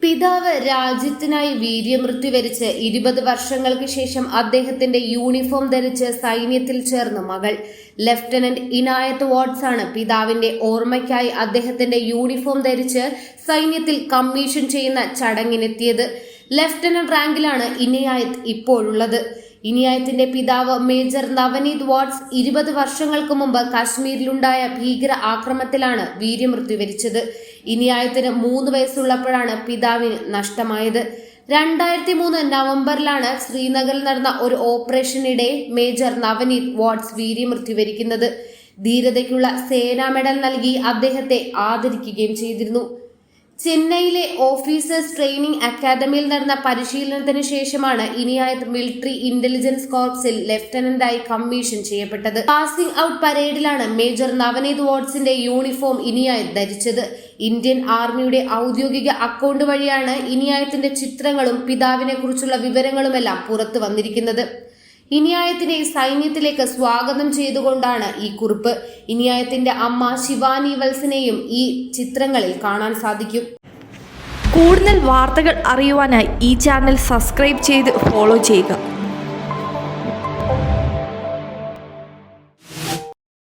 പിതാവ് രാജ്യത്തിനായി വീര്യമൃത്യു വരിച്ച് 20 വർഷങ്ങൾക്ക് ശേഷം അദ്ദേഹത്തിന്റെ യൂണിഫോം ധരിച്ച് സൈന്യത്തിൽ ചേർന്ന മകൾ ലഫ്റ്റനന്റ് ഇനായത്ത് വാട്സ് ആണ് പിതാവിന്റെ ഓർമ്മയ്ക്കായി അദ്ദേഹത്തിന്റെ യൂണിഫോം ധരിച്ച് സൈന്യത്തിൽ കമ്മീഷൻ ചെയ്യുന്ന ചടങ്ങിനെത്തിയത്. ലഫ്റ്റനന്റ് റാങ്കിലാണ് ഇനായത്ത് ഇപ്പോഴുള്ളത്. ഇനായത്തിന്റെ പിതാവ് മേജർ നവനീത് വാട്സ് 20 വർഷങ്ങൾക്ക് മുമ്പ് കാശ്മീരിലുണ്ടായ ഭീകര ആക്രമണത്തിലാണ് വീര്യമൃത്യു വരിച്ചത്. ഇനായത്തിന് 3 വയസ്സുള്ളപ്പോഴാണ് പിതാവിന് നഷ്ടമായത്. 2003 നവംബറിലാണ് ശ്രീനഗറിൽ നടന്ന ഒരു ഓപ്പറേഷനിടെ മേജർ നവനീത് വാട്സ് വീര്യമൃത്യു വരിക്കുന്നത്. ധീരതയ്ക്കുള്ള സേനാ മെഡൽ നൽകി അദ്ദേഹത്തെ ആദരിക്കുകയും ചെയ്തിരുന്നു. ചെന്നൈയിലെ ഓഫീസേഴ്സ് ട്രെയിനിംഗ് അക്കാദമിയിൽ നടന്ന പരിശീലനത്തിന് ശേഷമാണ് ഇനായത്ത് മിലിറ്ററി ഇന്റലിജൻസ് കോർപ്സിൽ ലഫ്റ്റനന്റായി കമ്മീഷൻ ചെയ്യപ്പെട്ടത്. പാസിംഗ് ഔട്ട് പരേഡിലാണ് മേജർ നവനീത് വാട്സിന്റെ യൂണിഫോം ഇനായത്ത് ധരിച്ചത്. ഇന്ത്യൻ ആർമിയുടെ ഔദ്യോഗിക അക്കൗണ്ട് വഴിയാണ് ഇനായത്തിന്റെ ചിത്രങ്ങളും പിതാവിനെ കുറിച്ചുള്ള വിവരങ്ങളുമെല്ലാം പുറത്തു വന്നിരിക്കുന്നത്. ഇനായത്തിനെ സൈന്യത്തിലേക്ക് സ്വാഗതം ചെയ്തുകൊണ്ടാണ് ഈ കുറിപ്പ്. ഇനായത്തിന്റെ അമ്മ ശിവാനി വത്സനെയും ഈ ചിത്രങ്ങളിൽ കാണാൻ സാധിക്കും. കൂടുതൽ വാർത്തകൾ അറിയുവാനായി ഈ ചാനൽ സബ്സ്ക്രൈബ് ചെയ്ത് ഫോളോ ചെയ്യുക.